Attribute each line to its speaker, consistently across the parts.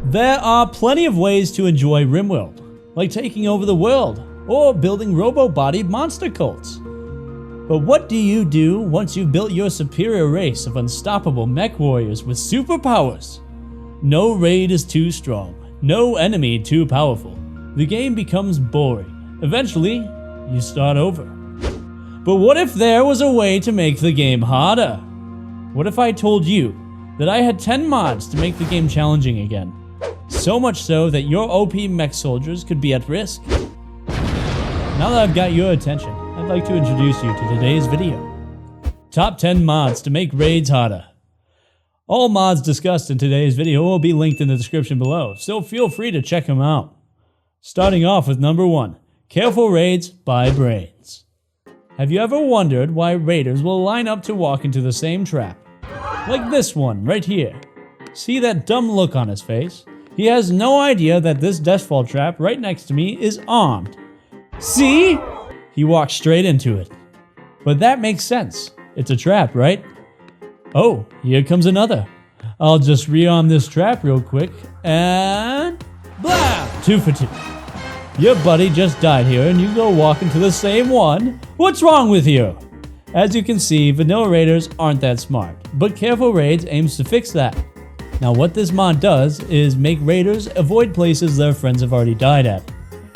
Speaker 1: There are plenty of ways to enjoy Rimworld, like taking over the world or building robo-bodied monster cults. But what do you do once you've built your superior race of unstoppable mech warriors with superpowers? No raid is too strong, no enemy too powerful. The game becomes boring. Eventually, you start over. But what if there was a way to make the game harder? What if I told you that I had 10 mods to make the game challenging again? So much so that your OP mech soldiers could be at risk. Now that I've got your attention, I'd like to introduce you to today's video. Top 10 mods to make raids harder. All mods discussed in today's video will be linked in the description below, so feel free to check them out. Starting off with number 1, careful raids by brains. Have you ever wondered why raiders will line up to walk into the same trap? Like this one right here. See that dumb look on his face? He has no idea that this deathfall trap right next to me is armed. See? He walked straight into it. But that makes sense. It's a trap, right? Oh, here comes another. I'll just rearm this trap real quick and blah! 2 for 2. Your buddy just died here and you go walk into the same one? What's wrong with you? As you can see, vanilla raiders aren't that smart, but Careful Raids aims to fix that. Now what this mod does is make raiders avoid places their friends have already died at.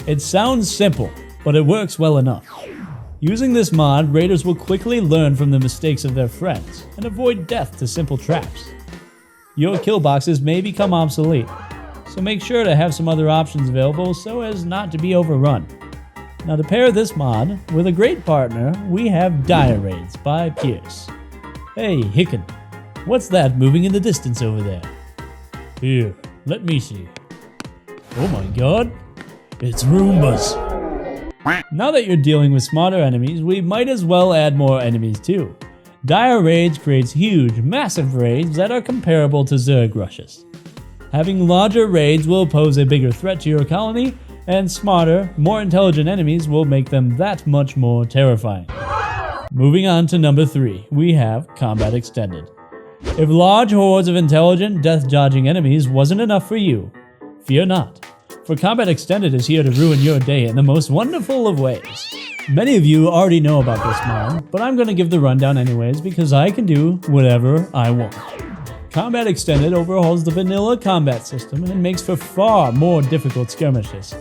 Speaker 1: It sounds simple, but it works well enough. Using this mod, raiders will quickly learn from the mistakes of their friends and avoid death to simple traps. Your kill boxes may become obsolete, so make sure to have some other options available so as not to be overrun. Now to pair this mod with a great partner, we have Dire Raids by Pierce. Hey Hicken, what's that moving in the distance over there? Here, let me see. Oh my god, it's Roombas. Now that you're dealing with smarter enemies, we might as well add more enemies too. Dire Raids creates huge, massive raids that are comparable to Zerg rushes. Having larger raids will pose a bigger threat to your colony, and smarter, more intelligent enemies will make them that much more terrifying. Moving on to number 3, we have Combat Extended. If large hordes of intelligent, death-dodging enemies wasn't enough for you, fear not, for Combat Extended is here to ruin your day in the most wonderful of ways. Many of you already know about this mod, but I'm going to give the rundown anyways because I can do whatever I want. Combat Extended overhauls the vanilla combat system and makes for far more difficult skirmishes.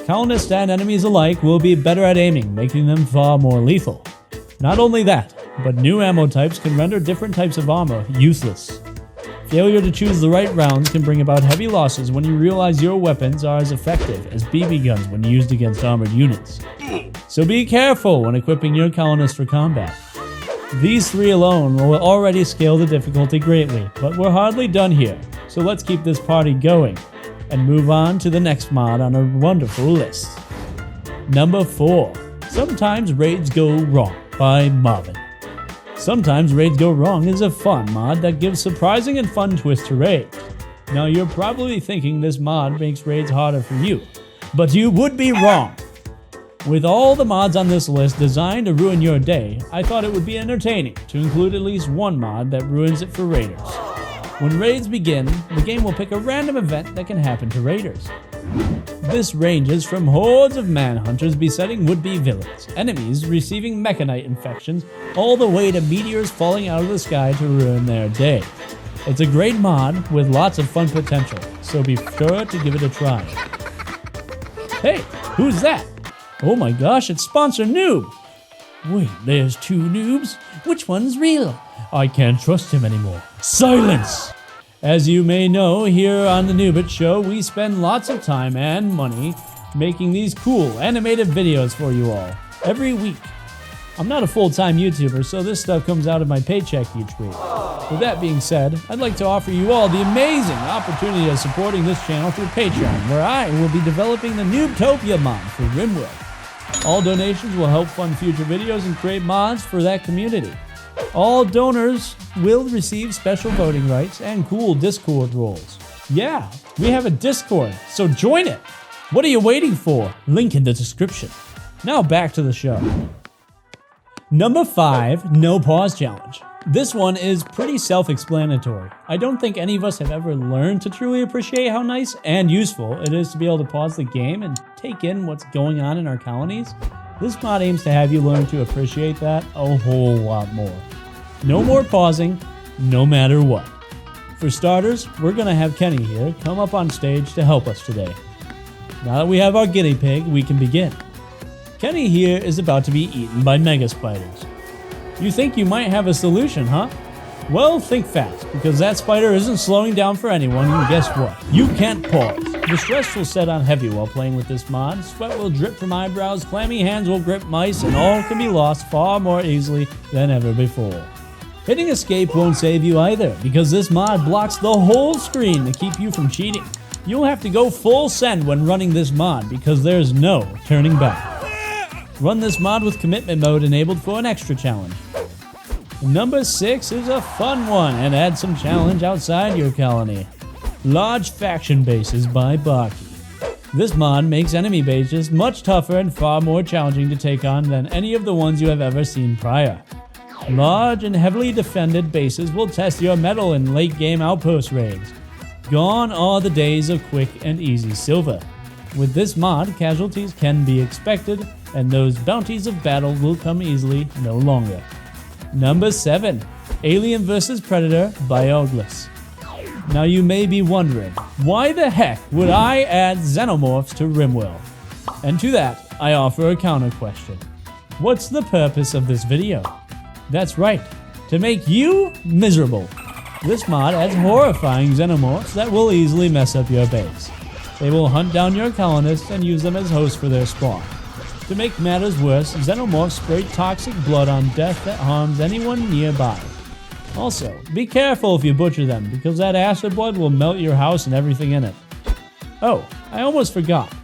Speaker 1: Colonists and enemies alike will be better at aiming, making them far more lethal. Not only that, but new ammo types can render different types of armor useless. Failure to choose the right rounds can bring about heavy losses when you realize your weapons are as effective as BB guns when used against armored units. So be careful when equipping your colonists for combat. These 3 alone will already scale the difficulty greatly, but we're hardly done here, so let's keep this party going and move on to the next mod on our wonderful list. Number 4, Sometimes Raids Go Wrong by Marvin. Sometimes Raids Go Wrong is a fun mod that gives surprising and fun twists to raids. Now you're probably thinking this mod makes raids harder for you, but you would be wrong. With all the mods on this list designed to ruin your day, I thought it would be entertaining to include at least one mod that ruins it for raiders. When raids begin, the game will pick a random event that can happen to raiders. This ranges from hordes of manhunters besetting would-be villains, enemies receiving mechanite infections, all the way to meteors falling out of the sky to ruin their day. It's a great mod with lots of fun potential, so be sure to give it a try. Hey, who's that? Oh my gosh, it's Sponsor Noob! Wait, there's 2 noobs? Which one's real? I can't trust him anymore. Silence! As you may know, here on the Noobert show, we spend lots of time and money making these cool animated videos for you all, every week. I'm not a full-time YouTuber, so this stuff comes out of my paycheck each week. With that being said, I'd like to offer you all the amazing opportunity of supporting this channel through Patreon, where I will be developing the Noobtopia mod for Rimworld. All donations will help fund future videos and create mods for that community. All donors will receive special voting rights and cool Discord roles. Yeah, we have a Discord, so join it! What are you waiting for? Link in the description. Now back to the show. Number 5, No Pause Challenge. This one is pretty self-explanatory. I don't think any of us have ever learned to truly appreciate how nice and useful it is to be able to pause the game and take in what's going on in our colonies. This mod aims to have you learn to appreciate that a whole lot more. No more pausing, no matter what. For starters, we're gonna have Kenny here come up on stage to help us today. Now that we have our guinea pig, we can begin. Kenny here is about to be eaten by mega spiders. You think you might have a solution, huh? Well, think fast, because that spider isn't slowing down for anyone, and guess what? You can't pause. The stress will set on heavy while playing with this mod, sweat will drip from eyebrows, clammy hands will grip mice, and all can be lost far more easily than ever before. Hitting escape won't save you either, because this mod blocks the whole screen to keep you from cheating. You'll have to go full send when running this mod, because there's no turning back. Run this mod with commitment mode enabled for an extra challenge. Number 6 is a fun one and adds some challenge outside your colony. Large faction bases by Barky. This mod makes enemy bases much tougher and far more challenging to take on than any of the ones you have ever seen prior. Large and heavily defended bases will test your mettle in late game outpost raids. Gone are the days of quick and easy silver. With this mod, casualties can be expected, and those bounties of battle will come easily no longer. Number 7, Alien vs. Predator by Oglis. Now you may be wondering, why the heck would I add xenomorphs to Rimworld? And to that, I offer a counter question. What's the purpose of this video? That's right, to make you miserable. This mod adds horrifying xenomorphs that will easily mess up your base. They will hunt down your colonists and use them as hosts for their spawn. To make matters worse, xenomorphs spray toxic blood on death that harms anyone nearby. Also, be careful if you butcher them, because that acid blood will melt your house and everything in it. Oh, I almost forgot.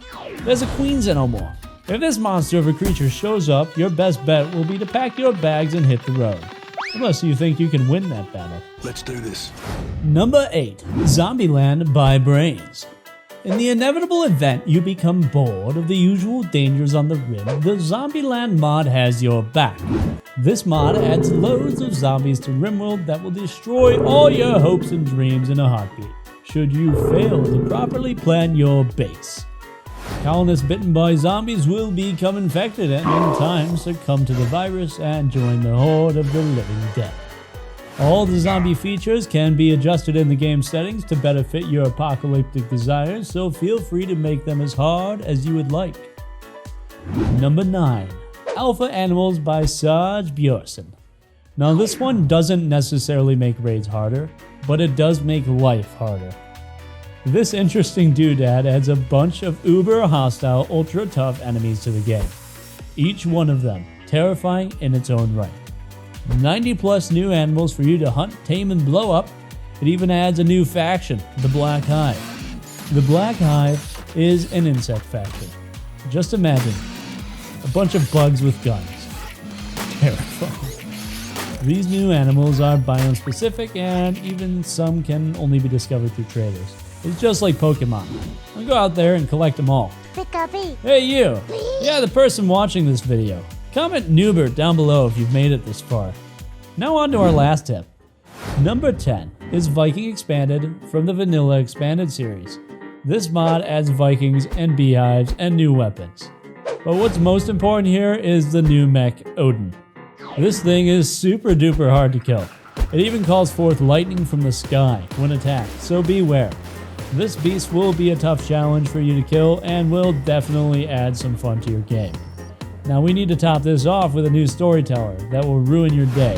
Speaker 1: There's a queen xenomorph. If this monster of a creature shows up, your best bet will be to pack your bags and hit the road. Unless you think you can win that battle.
Speaker 2: Let's do this.
Speaker 1: Number 8, Zombieland by Brains. In the inevitable event you become bored of the usual dangers on the rim, the Zombieland mod has your back. This mod adds loads of zombies to Rimworld that will destroy all your hopes and dreams in a heartbeat, should you fail to properly plan your base. Colonists bitten by zombies will become infected and in time succumb to the virus and join the horde of the living dead. All the zombie features can be adjusted in the game settings to better fit your apocalyptic desires, so feel free to make them as hard as you would like. Number 9, Alpha Animals by Sarge Bjorsen. Now this one doesn't necessarily make raids harder, but it does make life harder. This interesting doodad adds a bunch of uber hostile, ultra tough enemies to the game. Each one of them terrifying in its own right. 90 plus new animals for you to hunt, tame, and blow up. It even adds a new faction, the Black Hive. The Black Hive is an insect faction. Just imagine a bunch of bugs with guns. Terrifying. These new animals are biome specific, and even some can only be discovered through traders. It's just like Pokemon. I'll go out there and collect them all. Hey you! Yeah, the person watching this video. Comment Noobert down below if you've made it this far. Now on to our last tip. Number 10 is Viking Expanded from the Vanilla Expanded series. This mod adds Vikings and beehives and new weapons. But what's most important here is the new mech Odin. This thing is super duper hard to kill. It even calls forth lightning from the sky when attacked, so beware. This beast will be a tough challenge for you to kill and will definitely add some fun to your game. Now we need to top this off with a new storyteller that will ruin your day.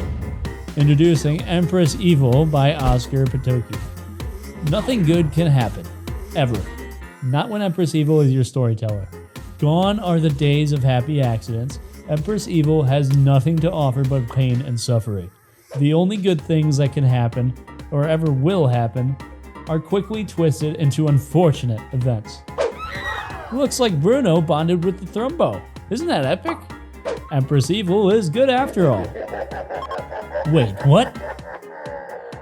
Speaker 1: Introducing Empress Evil by Oscar Patoki. Nothing good can happen, ever. Not when Empress Evil is your storyteller. Gone are the days of happy accidents. Empress Evil has nothing to offer but pain and suffering. The only good things that can happen, or ever will happen, are quickly twisted into unfortunate events. Looks like Bruno bonded with the Thrumbo. Isn't that epic? Empress Evil is good after all. Wait, what?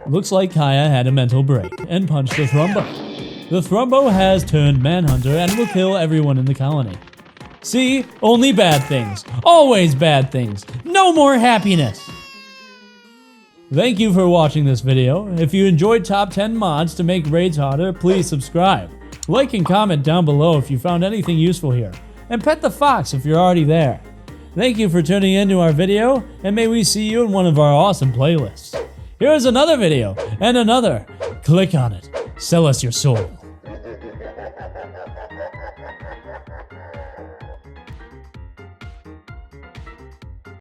Speaker 1: Looks like Kaya had a mental break and punched the Thrumbo. The Thrumbo has turned Manhunter and will kill everyone in the colony. See? Only bad things. Always bad things. No more happiness. Thank you for watching this video. If you enjoyed top 10 mods to make raids harder, please subscribe. Like and comment down below if you found anything useful here. And pet the fox if you're already there. Thank you for tuning into our video, and may we see you in one of our awesome playlists. Here's another video, and another. Click on it. Sell us your soul.